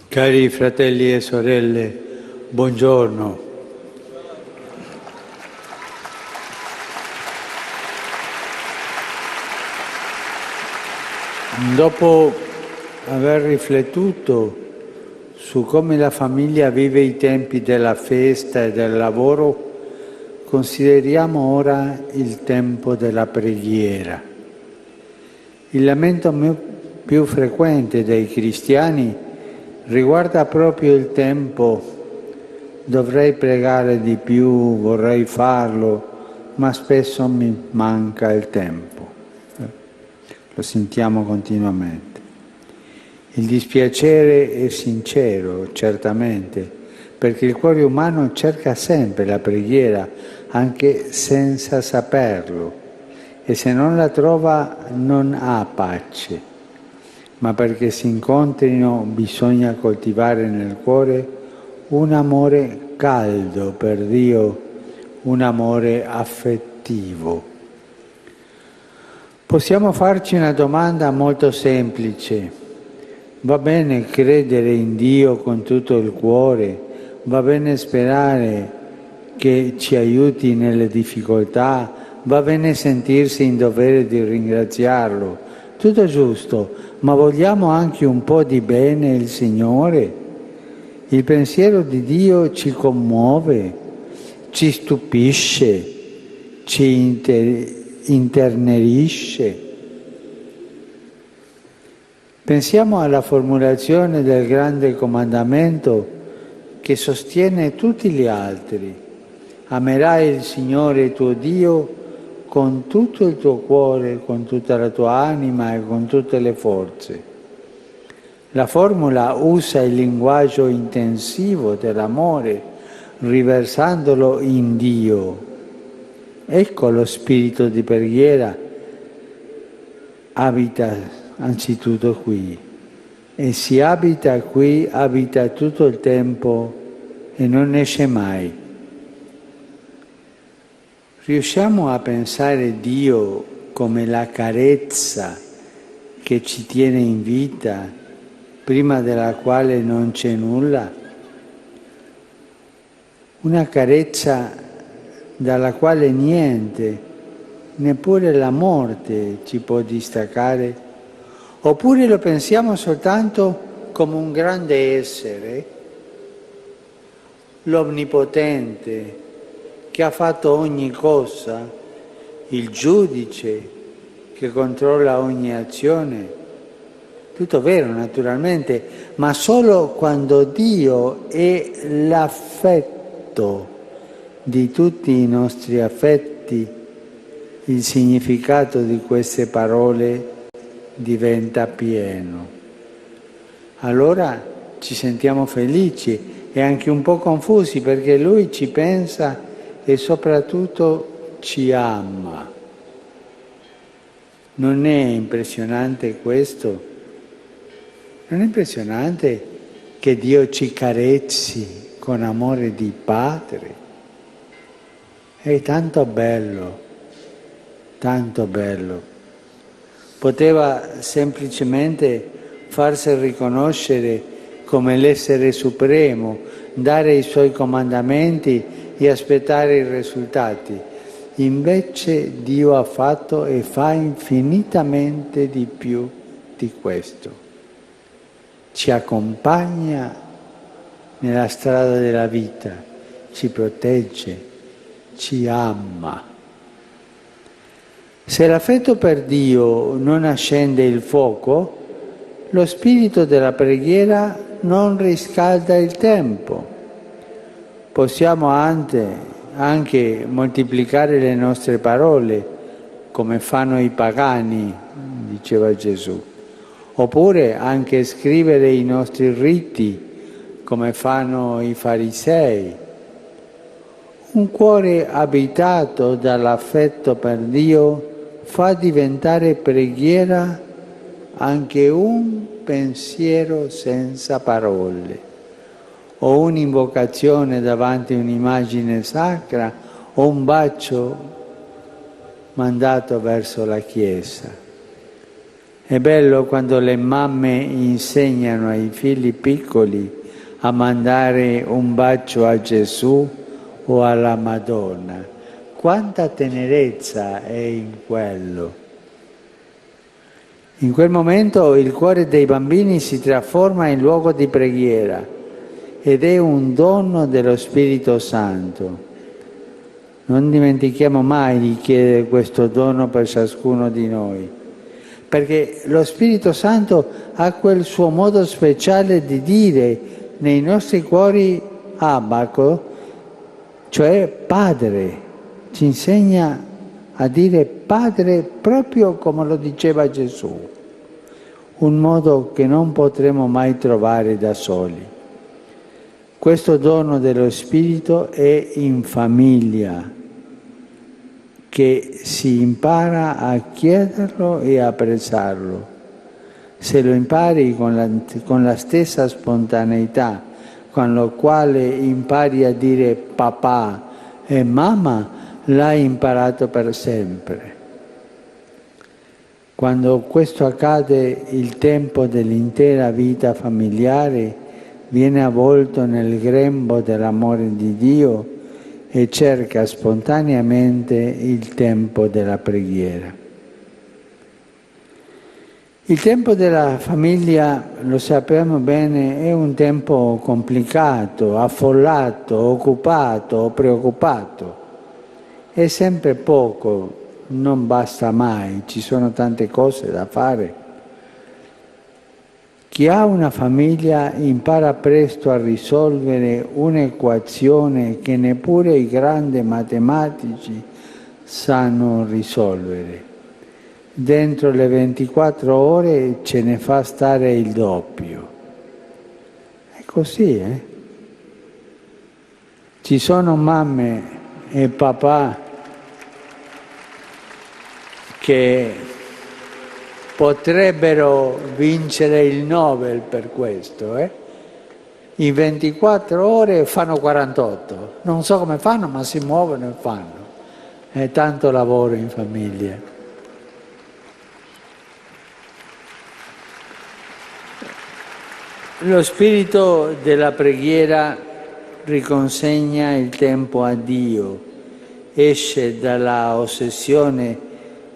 Cari fratelli e sorelle, buongiorno. Dopo aver riflettuto su come la famiglia vive i tempi della festa e del lavoro, consideriamo ora il tempo della preghiera. Il lamento più frequente dei cristiani riguarda proprio il tempo. Dovrei pregare di più, vorrei farlo, ma spesso mi manca il tempo. Lo sentiamo continuamente. Il dispiacere è sincero, certamente, perché il cuore umano cerca sempre la preghiera, anche senza saperlo, e se non la trova non ha pace. Ma perché si incontrino bisogna coltivare nel cuore un amore caldo per Dio, un amore affettivo. Possiamo farci una domanda molto semplice. Va bene credere in Dio con tutto il cuore, va bene sperare che ci aiuti nelle difficoltà, va bene sentirsi in dovere di ringraziarlo. Tutto giusto, ma vogliamo anche un po' di bene il Signore? Il pensiero di Dio ci commuove, ci stupisce, ci internerisce. Pensiamo alla formulazione del grande comandamento che sostiene tutti gli altri. Amerai il Signore tuo Dio con tutto il tuo cuore, con tutta la tua anima e con tutte le forze. La formula usa il linguaggio intensivo dell'amore, riversandolo in Dio. Ecco lo spirito di preghiera abita anzitutto qui, e si abita qui, abita tutto il tempo e non esce mai. Riusciamo a pensare Dio come la carezza che ci tiene in vita, prima della quale non c'è nulla? Una carezza dalla quale niente, neppure la morte ci può distaccare? Oppure lo pensiamo soltanto come un grande essere, l'Onnipotente, che ha fatto ogni cosa, il giudice che controlla ogni azione? Tutto vero, naturalmente, ma solo quando Dio è l'affetto di tutti i nostri affetti, il significato di queste parole diventa pieno. Allora ci sentiamo felici e anche un po' confusi, perché Lui ci pensa e soprattutto ci ama. Non è impressionante questo? Non è impressionante che Dio ci carezzi con amore di padre? È tanto bello, tanto bello. Poteva semplicemente farsi riconoscere come l'essere supremo, dare i suoi comandamenti e aspettare i risultati. Invece Dio ha fatto e fa infinitamente di più di questo. Ci accompagna nella strada della vita, ci protegge, ci ama. Se l'affetto per Dio non accende il fuoco, lo spirito della preghiera non riscalda il tempo. Possiamo anche moltiplicare le nostre parole, come fanno i pagani, diceva Gesù, oppure anche scrivere i nostri riti, come fanno i farisei. Un cuore abitato dall'affetto per Dio fa diventare preghiera anche un pensiero senza parole, o un'invocazione davanti a un'immagine sacra, o un bacio mandato verso la Chiesa. È bello quando le mamme insegnano ai figli piccoli a mandare un bacio a Gesù o alla Madonna. Quanta tenerezza è in quello! In quel momento il cuore dei bambini si trasforma in luogo di preghiera ed è un dono dello Spirito Santo. Non dimentichiamo mai di chiedere questo dono per ciascuno di noi, perché lo Spirito Santo ha quel suo modo speciale di dire nei nostri cuori Abaco, cioè Padre, ci insegna a dire Padre proprio come lo diceva Gesù, un modo che non potremo mai trovare da soli. Questo dono dello Spirito è in famiglia, che si impara a chiederlo e a apprezzarlo. Se lo impari con la stessa spontaneità con la quale impari a dire papà e mamma, l'hai imparato per sempre. Quando questo accade, il tempo dell'intera vita familiare viene avvolto nel grembo dell'amore di Dio e cerca spontaneamente il tempo della preghiera. Il tempo della famiglia, lo sappiamo bene, è un tempo complicato, affollato, occupato, preoccupato. È sempre poco, non basta mai, ci sono tante cose da fare. Chi ha una famiglia impara presto a risolvere un'equazione che neppure i grandi matematici sanno risolvere. Dentro le 24 ore ce ne fa stare il doppio. È così, eh? Ci sono mamme e papà che potrebbero vincere il Nobel per questo, eh? In 24 ore fanno 48. Non so come fanno, ma si muovono e fanno. È tanto lavoro in famiglia. Lo spirito della preghiera riconsegna il tempo a Dio, esce dalla ossessione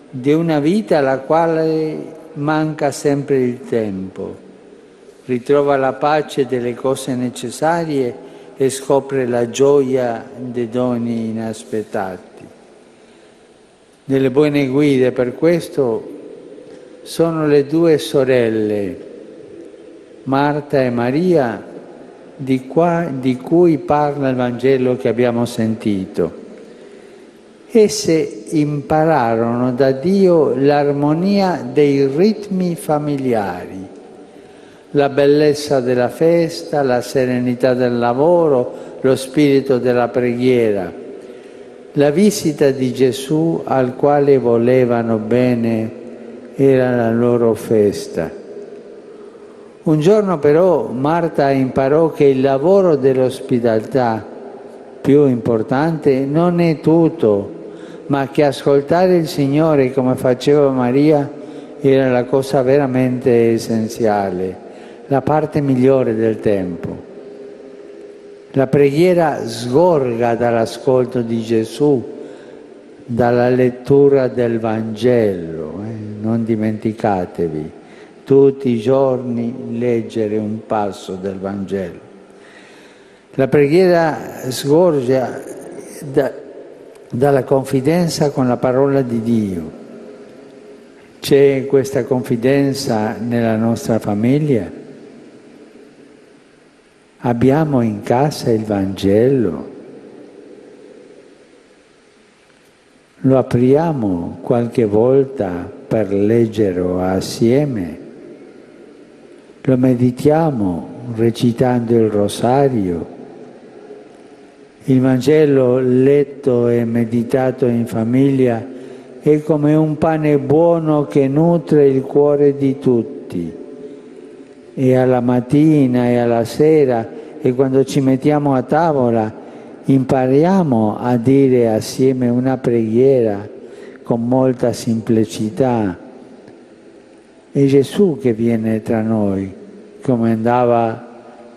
di una vita alla quale manca sempre il tempo, ritrova la pace delle cose necessarie e scopre la gioia dei doni inaspettati. Delle buone guide per questo sono le due sorelle, Marta e Maria, di cui parla il Vangelo che abbiamo sentito. Esse impararono da Dio l'armonia dei ritmi familiari, la bellezza della festa, la serenità del lavoro, lo spirito della preghiera, la visita di Gesù al quale volevano bene era la loro festa. Un giorno però Marta imparò che il lavoro dell'ospitalità più importante non è tutto, ma che ascoltare il Signore come faceva Maria era la cosa veramente essenziale, la parte migliore del tempo. La preghiera sgorga dall'ascolto di Gesù, dalla lettura del Vangelo, non dimenticatevi. Tutti i giorni leggere un passo del Vangelo. La preghiera sgorge dalla confidenza con la parola di Dio. C'è questa confidenza nella nostra famiglia? Abbiamo in casa il Vangelo? Lo apriamo qualche volta per leggerlo assieme? Lo meditiamo recitando il rosario. Il Vangelo letto e meditato in famiglia è come un pane buono che nutre il cuore di tutti. E alla mattina e alla sera e quando ci mettiamo a tavola impariamo a dire assieme una preghiera con molta semplicità. È Gesù che viene tra noi, come andava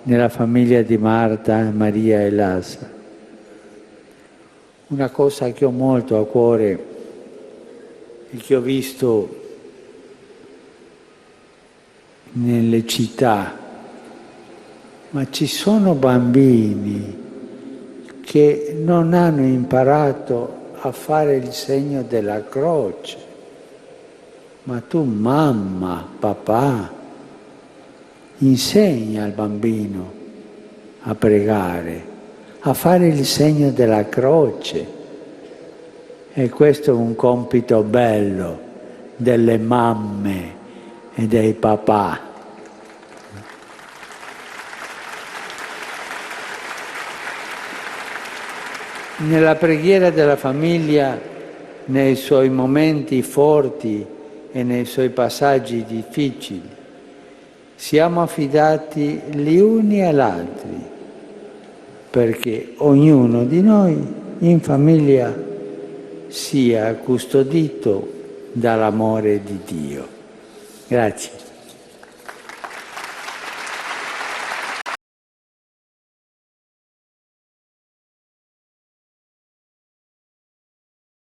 nella famiglia di Marta, Maria e Lazzaro. Una cosa che ho molto a cuore e che ho visto nelle città, ma ci sono bambini che non hanno imparato a fare il segno della croce. Ma tu, mamma, papà, insegna al bambino a pregare, a fare il segno della croce. E questo è un compito bello delle mamme e dei papà. Nella preghiera della famiglia, nei suoi momenti forti e nei suoi passaggi difficili, siamo affidati gli uni agli altri, perché ognuno di noi in famiglia sia custodito dall'amore di Dio. Grazie.